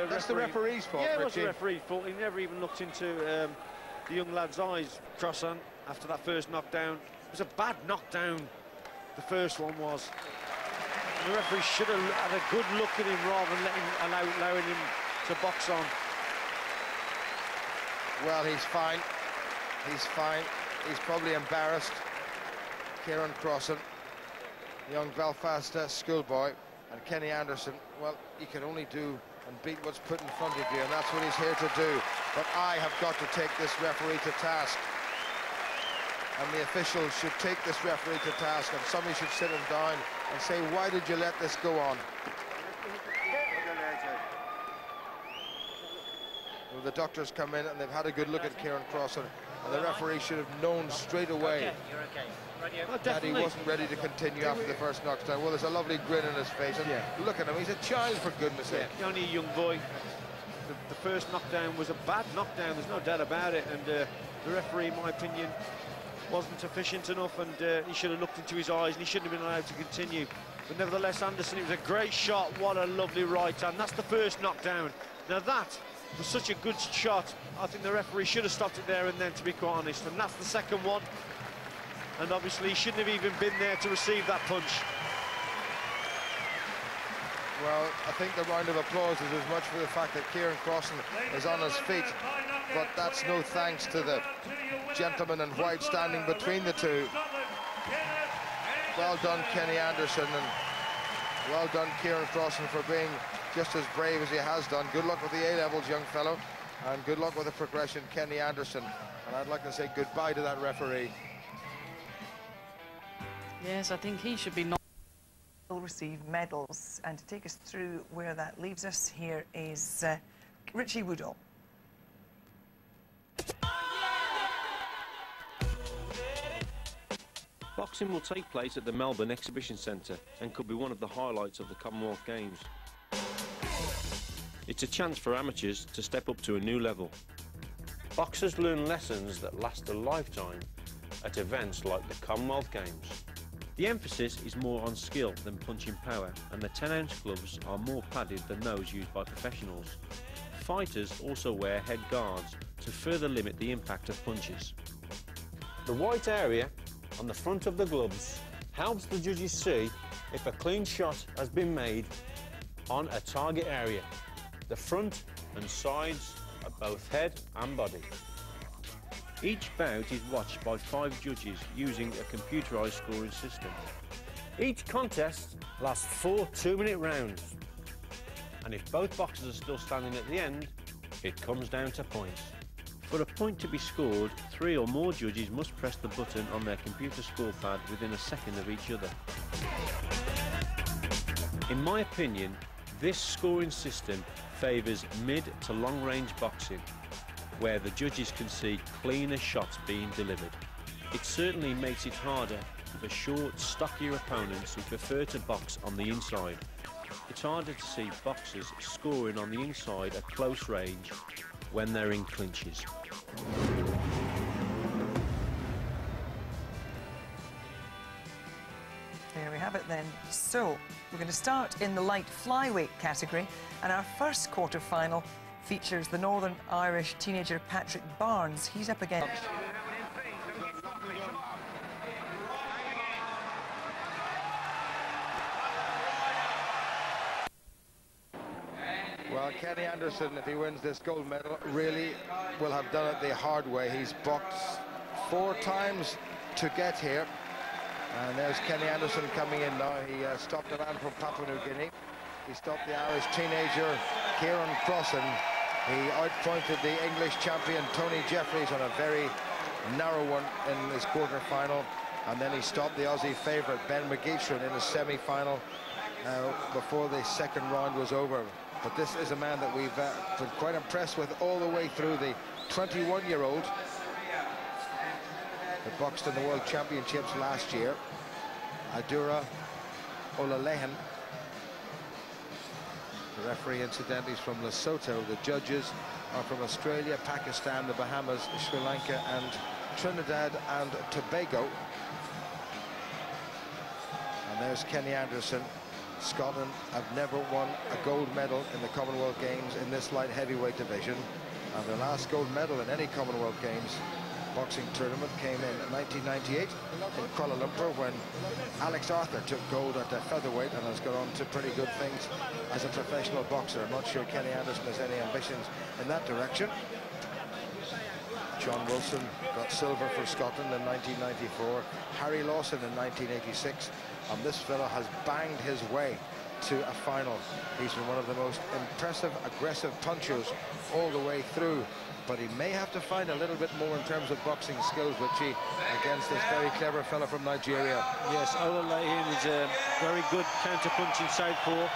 That's the referee's fault, Yeah, it was Richie. the referee's fault. He never even looked into the young lad's eyes, Crossan, after that first knockdown. It was a bad knockdown, the first one was. And the referee should have had a good look at him rather than allowing him to box on. Well, he's fine. He's fine. He's probably embarrassed. Kieran Crossan, young Belfast schoolboy, and Kenny Anderson, well, you can only do and beat what's put in front of you, and that's what he's here to do. But I have got to take this referee to task. And the officials should take this referee to task, and somebody should sit him down and say, why did you let this go on? Well, the doctors come in and they've had a good look at Kieran Crossan, and the referee should have known straight away that he wasn't ready to continue after the first knockdown. Well, there's a lovely grin on his face, and look at him, he's a child, for goodness sake. Only a young boy. The first knockdown was a bad knockdown, there's no doubt about it, and the referee, in my opinion, wasn't efficient enough, and he should have looked into his eyes, and he shouldn't have been allowed to continue. But nevertheless, Anderson, it was a great shot. What a lovely right hand. That's the first knockdown. Now that was such a good shot. I think the referee should have stopped it there and then, to be quite honest. And that's the second one. And obviously, he shouldn't have even been there to receive that punch. Well, I think the round of applause is as much for the fact that Kieran Crossan is on his feet, but that's no thanks to the gentleman in white standing between the two. Well done, Kenny Anderson, and well done, Kieran Crossan, for being just as brave as he has done. Good luck with the A-levels, young fellow, and good luck with the progression, Kenny Anderson. And I'd like to say goodbye to that referee. Yes, I think he should be not. Will receive medals, and to take us through where that leaves us, here is Richie Woodall. Boxing will take place at the Melbourne Exhibition Centre and could be one of the highlights of the Commonwealth Games. It's a chance for amateurs to step up to a new level. Boxers learn lessons that last a lifetime at events like the Commonwealth Games. The emphasis is more on skill than punching power, and the 10-ounce gloves are more padded than those used by professionals. Fighters also wear head guards to further limit the impact of punches. The white area on the front of the gloves helps the judges see if a clean shot has been made on a target area. The front and sides of both head and body. Each bout is watched by 5 judges using a computerised scoring system. Each contest lasts 4 2-minute rounds, and if both boxers are still standing at the end, it comes down to points. For a point to be scored, 3 or more judges must press the button on their computer scorepad within a second of each other. In my opinion, this scoring system favours mid to long-range boxing, where the judges can see cleaner shots being delivered. It certainly makes it harder for short, stockier opponents who prefer to box on the inside. It's harder to see boxers scoring on the inside at close range when they're in clinches. There we have it then. So, we're going to start in the light flyweight category, and our first quarter-final features the Northern Irish teenager Patrick Barnes. He's up against... Well, Kenny Anderson, if he wins this gold medal, really will have done it the hard way. He's boxed 4 times to get here. And there's Kenny Anderson coming in now. He stopped a man from Papua New Guinea. He stopped the Irish teenager, Kieran Crossan. He outpointed the English champion, Tony Jeffries, on a very narrow one in his quarter-final. And then he stopped the Aussie favourite, Ben McGeachran, in his semi-final before the second round was over. But this is a man that we've been quite impressed with all the way through. The 21-year-old that boxed in the World Championships last year, Adura Olalehin. The referee, incidentally, is from Lesotho. The judges are from Australia, Pakistan, the Bahamas, Sri Lanka, and Trinidad and Tobago. And there's Kenny Anderson Scotland have never won a gold medal in the Commonwealth Games in this light heavyweight division, and their last gold medal in any Commonwealth Games boxing tournament came in 1998 in Kuala Lumpur, when Alex Arthur took gold at featherweight and has gone on to pretty good things as a professional boxer. I'm not sure Kenny Anderson has any ambitions in that direction. John Wilson got silver for Scotland in 1994, Harry Lawson in 1986, and this fella has banged his way to a final. He's been one of the most impressive, aggressive punchers all the way through, but he may have to find a little bit more in terms of boxing skills, Richie, against this very clever fella from Nigeria. Yes, Olalehin is a very good counter-punching southpaw,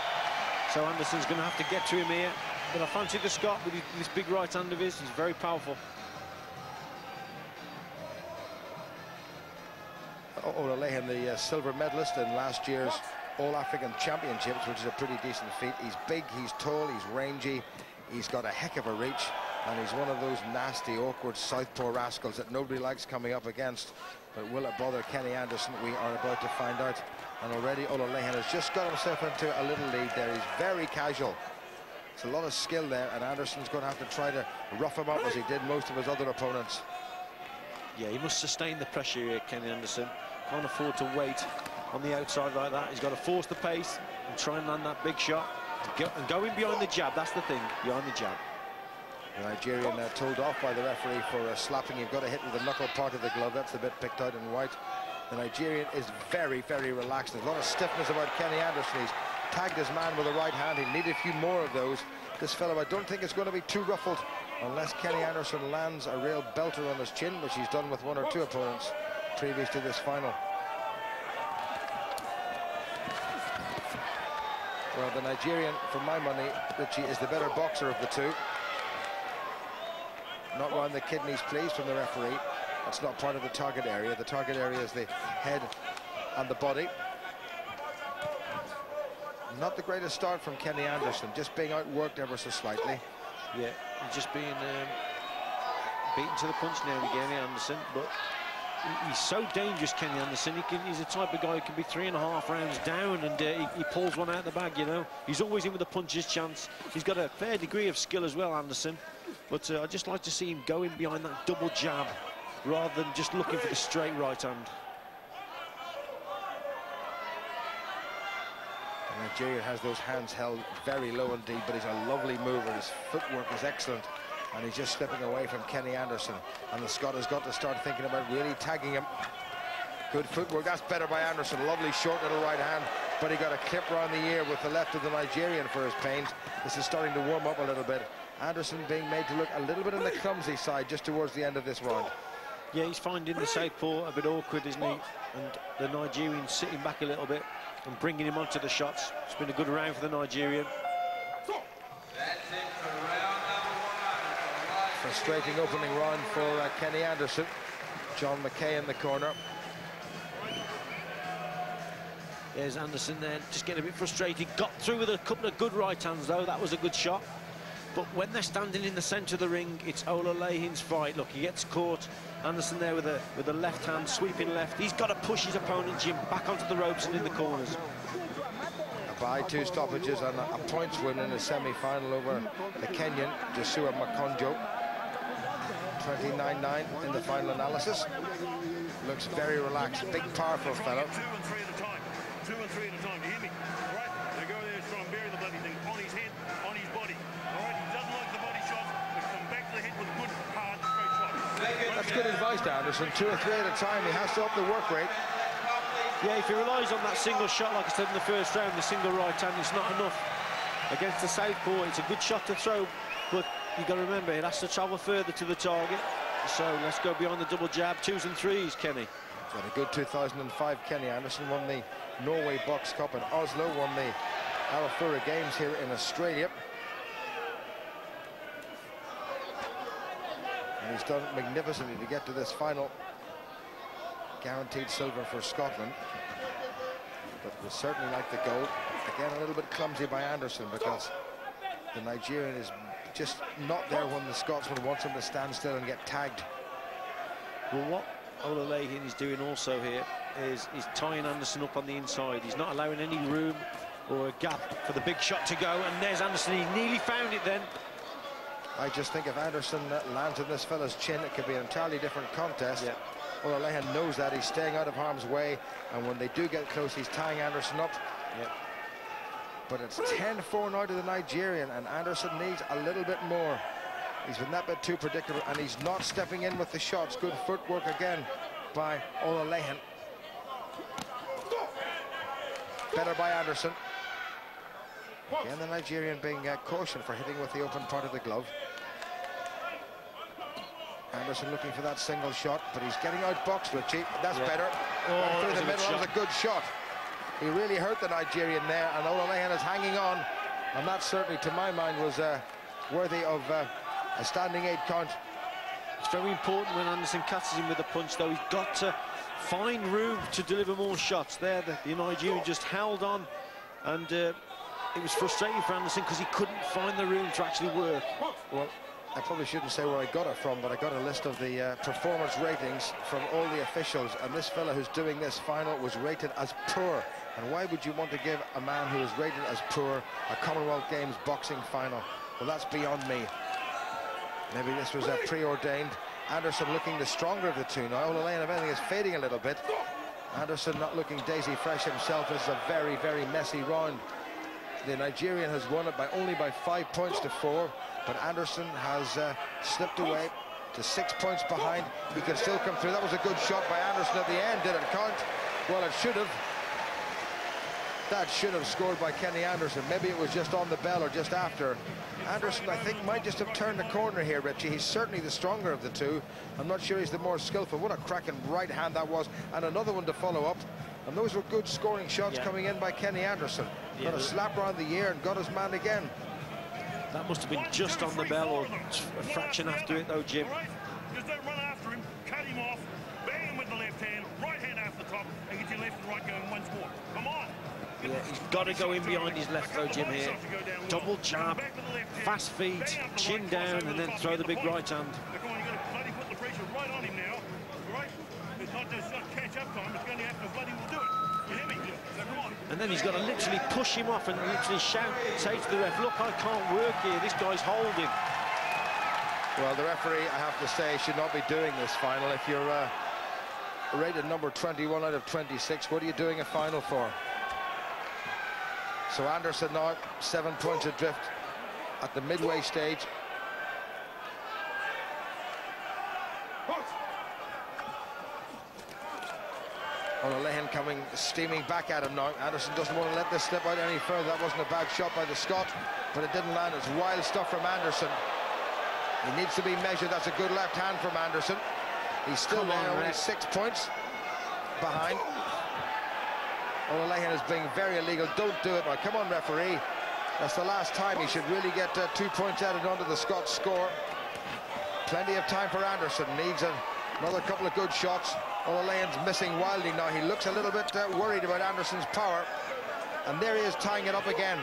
so Anderson's going to have to get to him here. But I fancy the Scot with this big right hand of his. He's very powerful. Olalehin, the silver medalist in last year's All-African Championships, which is a pretty decent feat. He's big, he's tall, he's rangy, he's got a heck of a reach, and he's one of those nasty, awkward southpaw rascals that nobody likes coming up against. But will it bother Kenny Anderson? We are about to find out. And already Olalehin has just got himself into a little lead there. He's very casual. There's a lot of skill there, and Anderson's going to have to try to rough him up as he did most of his other opponents. Yeah, he must sustain the pressure here, Kenny Anderson. Can't afford to wait on the outside like that. He's got to force the pace and try and land that big shot. And go in behind the jab, that's the thing, behind the jab. The Nigerian told off by the referee for slapping. You've got to hit with the knuckle part of the glove. That's the bit picked out in white. The Nigerian is very, very relaxed. There's a lot of stiffness about Kenny Anderson. He's tagged his man with the right hand. He'll need a few more of those. This fellow, I don't think it's going to be too ruffled unless Kenny Anderson lands a real belter on his chin, which he's done with one or two opponents previous to this final. Well, the Nigerian, for my money, Richie, is the better boxer of the two. Not round the kidneys, please, from the referee. That's not part of the target area. The target area is the head and the body. Not the greatest start from Kenny Anderson, just being outworked ever so slightly. Yeah, just being beaten to the punch now and again, Anderson, but he's so dangerous, Kenny Anderson. He's the type of guy who can be 3.5 rounds down and he pulls one out the bag, you know. He's always in with a puncher's chance. He's got a fair degree of skill as well, Anderson, but I'd just like to see him go in behind that double jab rather than just looking for the straight right hand. Nigeria has those hands held very low indeed, but he's a lovely mover. His footwork is excellent, and he's just slipping away from Kenny Anderson. And the Scot has got to start thinking about really tagging him. Good footwork. That's better by Anderson. Lovely short little right hand, but he got a clip round the ear with the left of the Nigerian for his pains. This is starting to warm up a little bit. Anderson being made to look a little bit on the clumsy side just towards the end of this round. Yeah, he's finding the southpaw a bit awkward, isn't he? And the Nigerian sitting back a little bit and bringing him onto the shots. It's been a good round for the Nigerian. Frustrating opening round for Kenny Anderson. John McKay in the corner. There's Anderson there, just getting a bit frustrated. Got through with a couple of good right hands, though. That was a good shot. But when they're standing in the centre of the ring, it's Olalehin's fight. Look, he gets caught. Anderson there with a left hand, sweeping left. He's got to push his opponent, Jim, back onto the ropes and in the corners. By 2 stoppages and a points win in the semi-final over the Kenyan, Joshua Makonjo. 29-9 in the final analysis. Looks very relaxed, big, powerful fellow. 2 and 3 at a time. 2 and 3 at a time. You hear me? All right, they go there, try and bury the bloody thing on his head, on his body. All right, he doesn't like the body shots, but come back to the head with good, hard, straight shots. That's good advice to Anderson. 2 or 3 at a time. He has to up the work rate. Yeah, if he relies on that single shot, like I said in the first round, the single right hand, it's not enough. Against the southpaw, it's a good shot to throw, but you've got to remember, it has to travel further to the target. So let's go beyond the double jab, 2s and 3s, Kenny. He's had a good 2005. Kenny Anderson won the Norway Box Cup in Oslo, won the Arafura Games here in Australia. And he's done magnificently to get to this final. Guaranteed silver for Scotland. But we certainly like the gold. Again, a little bit clumsy by Anderson because the Nigerian is just not there when the Scotsman wants him to stand still and get tagged. Well, what Olalehin is doing also here is he's tying Anderson up on the inside. He's not allowing any room or a gap for the big shot to go, and there's Anderson. He nearly found it then. I just think if Anderson lands on this fella's chin, it could be an entirely different contest. Yeah. Olalehin knows that. He's staying out of harm's way, and when they do get close, he's tying Anderson up. Yeah. But it's 10-4 now to the Nigerian, and Anderson needs a little bit more. He's been that bit too predictable, and he's not stepping in with the shots. Good footwork again by Olalehin. Better by Anderson. Again, the Nigerian being cautioned for hitting with the open part of the glove. Anderson looking for that single shot, but he's getting outboxed, Richie. That's better. Oh, through the middle, that was a good shot. He really hurt the Nigerian there, and Olalehin is hanging on. And that certainly, to my mind, was worthy of a standing 8 count. It's very important when Anderson catches him with a punch, though. He's got to find room to deliver more shots. There, the Nigerian just held on, and it was frustrating for Anderson because he couldn't find the room to actually work. Well, I probably shouldn't say where I got it from, but I got a list of the performance ratings from all the officials, and this fella who's doing this final was rated as poor. And why would you want to give a man who is rated as poor a Commonwealth Games boxing final? Well, that's beyond me. Maybe this was preordained. Anderson looking the stronger of the two now. Olalehin, if anything, is fading a little bit. Anderson not looking daisy fresh himself. This is a very, very messy round. The Nigerian has won it only by 5 points to 4, but Anderson has slipped away to 6 points behind. He can still come through. That was a good shot by Anderson at the end. Did it count? Well, it should have. That should have scored by Kenny Anderson. Maybe it was just on the bell or just after. Anderson, I think, might just have turned the corner here, Richie. He's certainly the stronger of the two. I'm not sure he's the more skillful. What a cracking right hand that was, and another one to follow up. And those were good scoring shots coming in by Kenny Anderson. Got a slap around the ear and got his man again. That must have been just on the bell or a fraction after it, though, Jim. Right? Just don't run after him, cut him off, bang him with the left hand, right hand off the top, and get your left and right going one score. Come on. Yeah, he's got to go in behind his left, though, Jim, here. Double jab, fast feet, chin down, and then throw the big right hand. Come on, you've got to bloody put the pressure right on him now. Right? It's not just catch-up time, it's going to have to bloody do it. You hear me? So come on. And then he's got to literally push him off and literally shout, say to the ref, look, I can't work here, this guy's holding. Well, the referee, I have to say, should not be doing this final. If you're rated number 21 out of 26, what are you doing a final for? So Anderson now 7 points adrift at the midway stage. Olalehin coming steaming back at him now. Anderson doesn't want to let this slip out any further. That wasn't a bad shot by the Scot, but it didn't land. It's wild stuff from Anderson. He needs to be measured. That's a good left hand from Anderson. He's still there, only 6 points behind. Olalehin is being very illegal. Don't do it now. Come on, referee. That's the last time. He should really get 2 points added onto the Scots score. Plenty of time for Anderson. Needs another couple of good shots. Olalehin's missing wildly now. He looks a little bit worried about Anderson's power. And there he is tying it up again.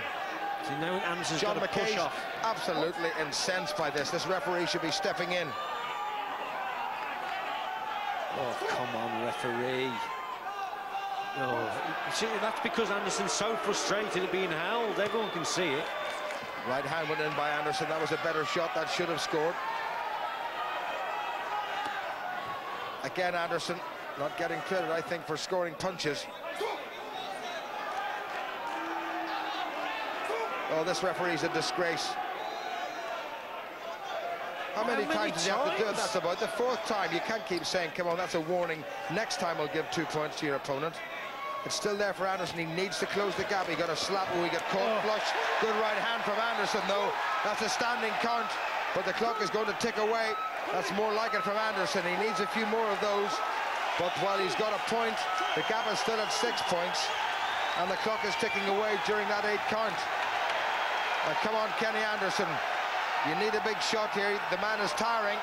So now Anderson's John got to push off. Absolutely incensed by this. This referee should be stepping in. Oh, come on, referee. Oh, see, that's because Anderson's so frustrated at being held. Everyone can see it. Right hand went in by Anderson. That was a better shot. That should have scored. Again, Anderson not getting credit, I think, for scoring punches. Oh, this referee's a disgrace. How many times does he have to do it? That's about the 4th time. You can't keep saying, come on, that's a warning. Next time I'll give 2 points to your opponent. It's still there for Anderson. He needs to close the gap. He got a slap where he got caught flush. Good right hand from Anderson, though. That's a standing count, but the clock is going to tick away. That's more like it from Anderson. He needs a few more of those. But while he's got a point, the gap is still at 6 points, and the clock is ticking away during that 8 count. Now, come on, Kenny Anderson. You need a big shot here. The man is tiring.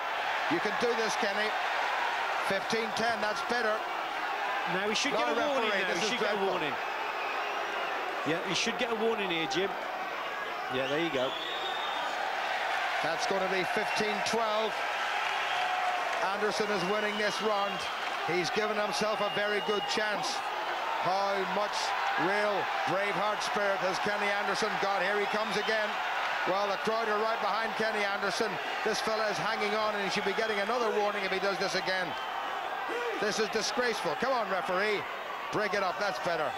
You can do this, Kenny. 15-10, that's better. Now he should get a warning now. He should get a warning. Yeah, he should get a warning here, Jim. Yeah, there you go. That's going to be 15-12. Anderson is winning this round. He's given himself a very good chance. How much real Braveheart spirit has Kenny Anderson got? Here he comes again. Well, the crowd are right behind Kenny Anderson. This fella is hanging on, and he should be getting another warning if he does this again. This is disgraceful. Come on, referee. Break it up. That's better.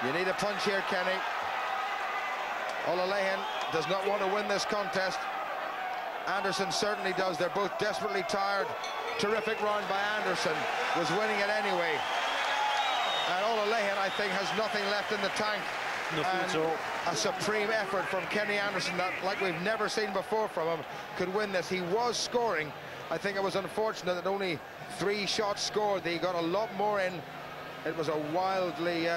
You need a punch here, Kenny. Olalehin does not want to win this contest. Anderson certainly does. They're both desperately tired. Terrific round by Anderson. Was winning it anyway. And Olalehin, I think, has nothing left in the tank. Nothing at all. A supreme effort from Kenny Anderson that, like we've never seen before from him, could win this. He was scoring. I think it was unfortunate that only 3 shots scored. He got a lot more in. It was a wildly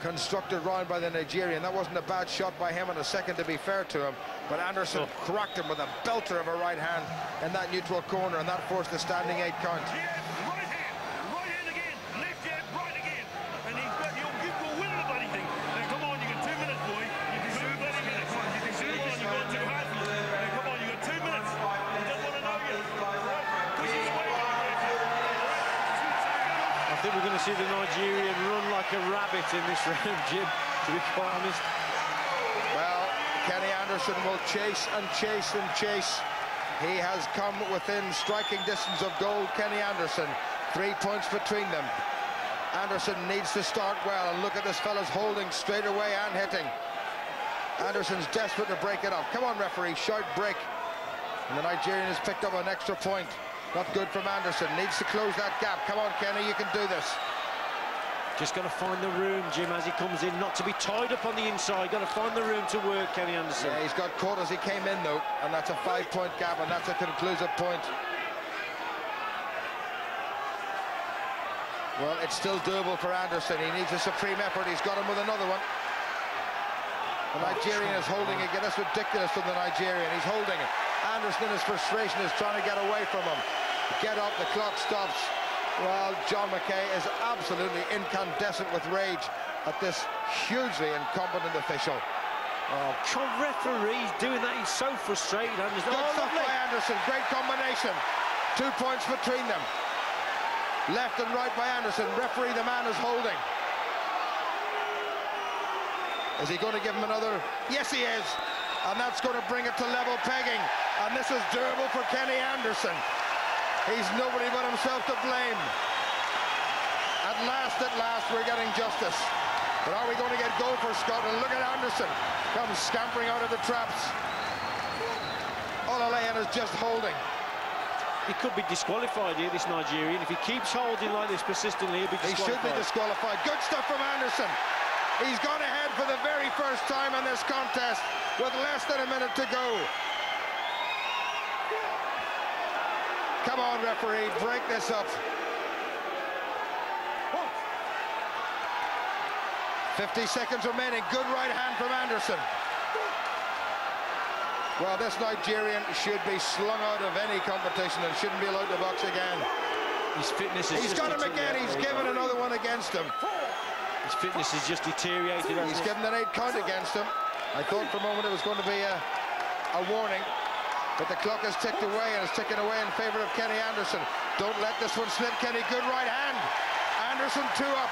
constructed round by the Nigerian. That wasn't a bad shot by him, and a second to be fair to him. But Anderson cracked him with a belter of a right hand in that neutral corner, and that forced the standing 8 count. Right hand again, left jab, right again. And he's got, you'll win the bloody thing. Now, come on, you got 2 minutes, boy. You can 2 bloody minutes. Come on, you got too hard for you. Now, come on, you got 2 minutes. He doesn't want to know you. Push his way on. I think we're going to see the Nigerian run like a rabbit in this round, Jim, to be quite honest. Well, Kenny Anderson will chase and chase and chase. He has come within striking distance of gold. Kenny Anderson, 3 points between them. Anderson needs to start well, and look at this fella's holding straight away and hitting. Anderson's desperate to break it up. Come on, referee, shout break. And the Nigerian has picked up an extra point. Not good from Anderson. Needs to close that gap. Come on, Kenny, you can do this. Just got to find the room, Jim, as he comes in, not to be tied up on the inside. Got to find the room to work, Kenny Anderson. Yeah, he's got caught as he came in, though, and that's a 5-point gap, and that's a conclusive point. Well, it's still doable for Anderson. He needs a supreme effort. He's got him with another one. The Nigerian is holding again. That's ridiculous from the Nigerian. He's holding it. Anderson, in his frustration, is trying to get away from him. Get up, the clock stops. Well, John McKay is absolutely incandescent with rage at this hugely incompetent official. Oh, referee's doing that. He's so frustrated. Anderson. Good stuff by Anderson. Great combination. 2 points between them. Left and right by Anderson. Referee, the man is holding. Is he going to give him another? Yes, he is. And that's going to bring it to level pegging. And this is doable for Kenny Anderson. He's nobody but himself to blame. At last, we're getting justice. But are we going to get goal for Scotland? Look at Anderson. Comes scampering out of the traps. Olalehin is just holding. He could be disqualified here, this Nigerian. If he keeps holding like this persistently, he'll be disqualified. He should be disqualified. Good stuff from Anderson. He's gone ahead for the very first time in this contest with less than a minute to go. Come on, referee, break this up. 50 seconds remaining. Good right hand from Anderson. Well, this Nigerian should be slung out of any competition and shouldn't be allowed to box again. His fitness is He's got him again. He's given another one against him. His fitness is just deteriorated. He's given an 8 count against him. I thought for a moment it was going to be a warning, but the clock has ticked away, and it's ticking away in favour of Kenny Anderson. Don't let this one slip, Kenny. Good right hand. Anderson 2 up.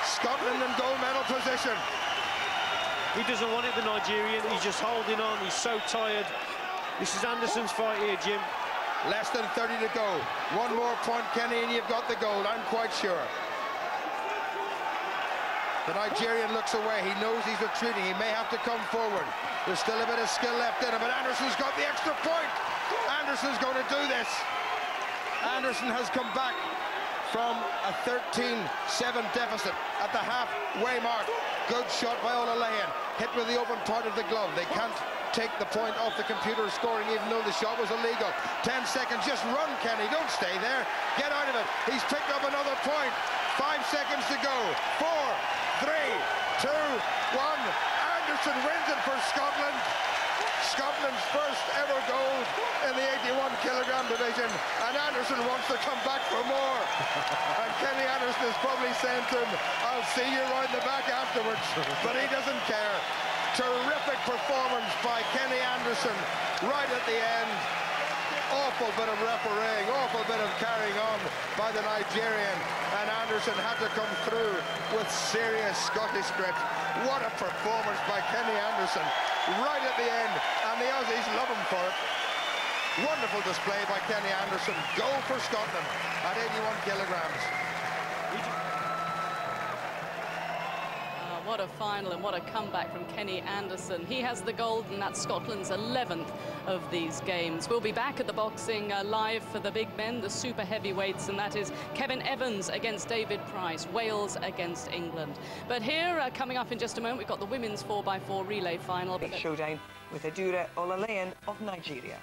Scotland in gold medal position. He doesn't want it, the Nigerian. He's just holding on. He's so tired. This is Anderson's fight here, Jim. Less than 30 to go. 1 more point, Kenny, and you've got the gold. I'm quite sure. The Nigerian looks away. He knows he's retreating. He may have to come forward. There's still a bit of skill left in him, but Anderson's got the extra point. Anderson's going to do this. Anderson has come back from a 13-7 deficit at the halfway mark. Good shot by Olalehin. Hit with the open part of the glove. They can't take the point off the computer scoring, even though the shot was illegal. 10 seconds. Just run, Kenny. Don't stay there. Get out of it. He's picked up another point. 5 seconds to go. 4, 3, 2, 1. Anderson wins it for Scotland. Scotland's first ever gold in the 81-kilogram division, and Anderson wants to come back for more. And Kenny Anderson is probably saying to him, I'll see you round the back afterwards, but he doesn't care. Terrific performance by Kenny Anderson right at the end. Awful bit of refereeing, awful bit of carrying on by the Nigerian, and Anderson had to come through with serious Scottish grit. What a performance by Kenny Anderson right at the end, and the Aussies love him for it. Wonderful display by Kenny Anderson. Goal for Scotland at 81 kilograms. What a final and what a comeback from Kenny Anderson. He has the gold, and that's Scotland's 11th of these games. We'll be back at the boxing live for the big men, the super heavyweights, and that is Kevin Evans against David Price, Wales against England. But here, coming up in just a moment, we've got the women's 4x4 relay final. Big showdown with Adura Olalehin of Nigeria.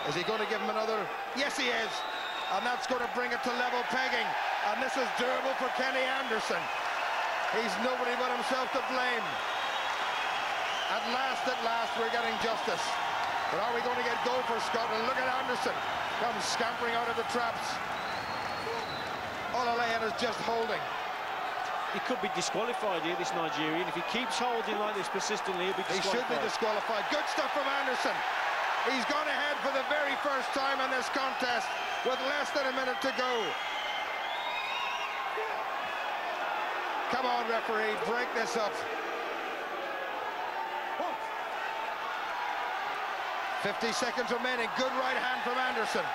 Is he going to give him another? Yes, he is. And that's going to bring it to level pegging. And this is durable for Kenny Anderson. He's nobody but himself to blame. At last, we're getting justice. But are we going to get goal for Scotland? Look at Anderson. Comes scampering out of the traps. Olalehin is just holding. He could be disqualified here, this Nigerian. If he keeps holding like this persistently, he'll be disqualified. He should be disqualified. Good stuff from Anderson. He's gone ahead for the very first time in this contest with less than a minute to go. Come on, referee, break this up. 50 seconds remaining. Good right hand from Anderson.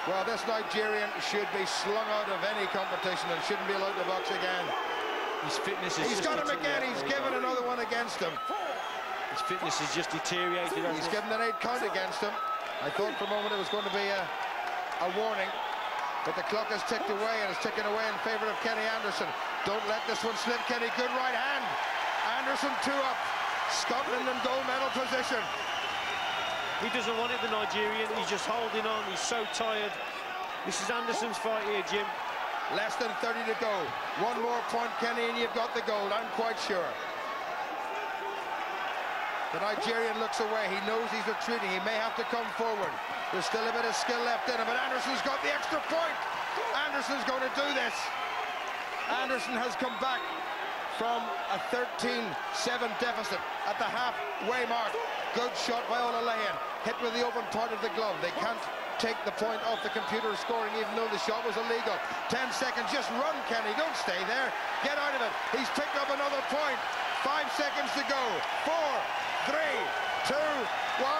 Well, this Nigerian should be slung out of any competition and shouldn't be allowed to box again. His fitness is He's got him again. He's given another one against him. His fitness is just deteriorated. He's given an 8 count against him. I thought for a moment it was going to be a warning. But the clock has ticked away, and it's ticking away in favour of Kenny Anderson. Don't let this one slip, Kenny. Good right hand. Anderson 2 up. Scotland in gold medal position. He doesn't want it, the Nigerian. He's just holding on. He's so tired. This is Anderson's fight here, Jim. Less than 30 to go. One more point, Kenny, and you've got the gold. I'm quite sure. The Nigerian looks away. He knows he's retreating. He may have to come forward. There's still a bit of skill left in him, but Anderson's got the extra point. Anderson's going to do this. Anderson has come back from a 13-7 deficit at the halfway mark. Good shot by Olalehin. Hit with the open part of the glove. They can't take the point off the computer scoring, even though the shot was illegal. 10 seconds. Just run, Kenny. Don't stay there. Get out of it. He's picked up another point. 5 seconds to go. 4, 3, 2, 1.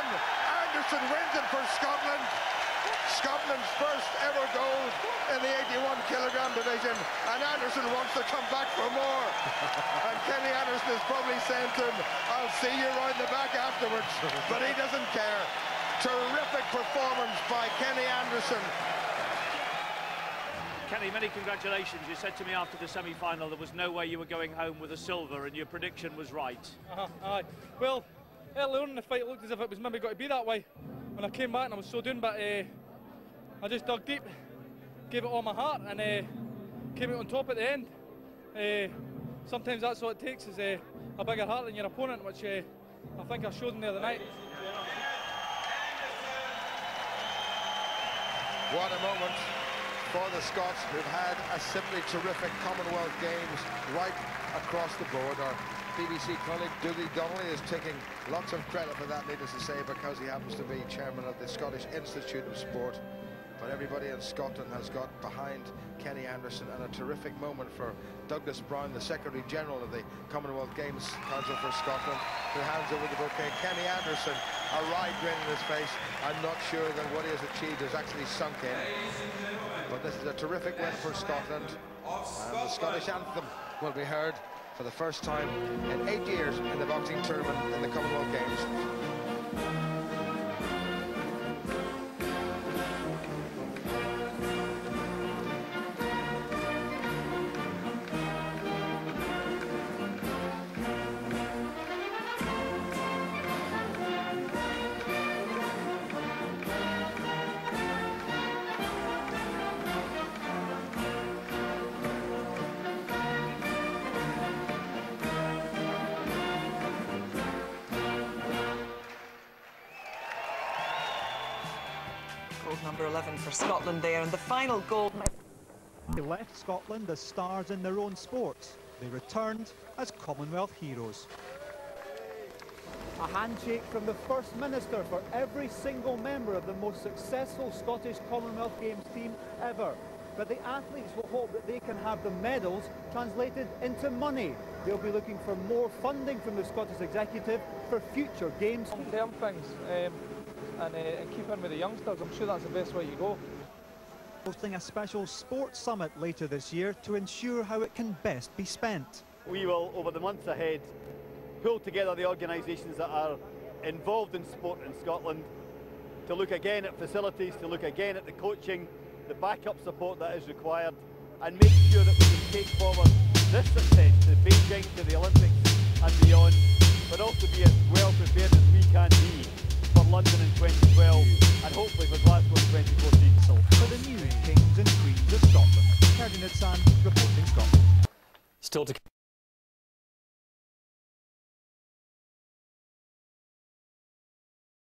Anderson wins it for Scotland. Scotland's first ever gold in the 81 kilogram division, and Anderson wants to come back for more. And Kenny Anderson is probably saying to him, I'll see you round the back afterwards, but he doesn't care. Terrific performance by Kenny Anderson. Kenny, many congratulations. You said to me after the semi-final there was no way you were going home with a silver, and your prediction was right. Aye. Well, early on in the fight it looked as if it was maybe got to be that way. When I came back and I was so down, but I just dug deep, gave it all my heart, and came out on top at the end. Sometimes that's all it takes, is a bigger heart than your opponent, which I think I showed him the other night. What a moment for the Scots, who've had a simply terrific Commonwealth Games right across the board. Our BBC colleague Dougie Donnelly is taking lots of credit for that, needless to say, because he happens to be chairman of the Scottish Institute of Sport. But everybody in Scotland has got behind Kenny Anderson, and a terrific moment for Douglas Brown, the Secretary General of the Commonwealth Games Council for Scotland, who hands over the bouquet. Kenny Anderson, a wide grin in his face. I'm not sure that what he has achieved is actually sunk in. But this is a terrific win for Scotland, and the Scottish anthem will be heard for the first time in 8 years in the boxing tournament in the Commonwealth Games. Gold number 11 for Scotland there, and the final gold. They left Scotland as stars in their own sports. They returned as Commonwealth heroes. A handshake from the First Minister for every single member of the most successful Scottish Commonwealth Games team ever. But the athletes will hope that they can have the medals translated into money. They'll be looking for more funding from the Scottish Executive for future games. Long-term things and keep in with the youngsters. I'm sure that's the best way you go. Hosting a special sports summit later this year to ensure how it can best be spent. We will, over the months ahead, pull together the organisations that are involved in sport in Scotland to look again at facilities, to look again at the coaching, the backup support that is required, and make sure that we can take forward this success to Beijing, to the Olympics and beyond, but also be as well prepared as we can be for London in 2012 and hopefully for Glasgow in 2014. So, for the new Kings and Queens of Scotland, Ferdinand San reporting Scotland. Still to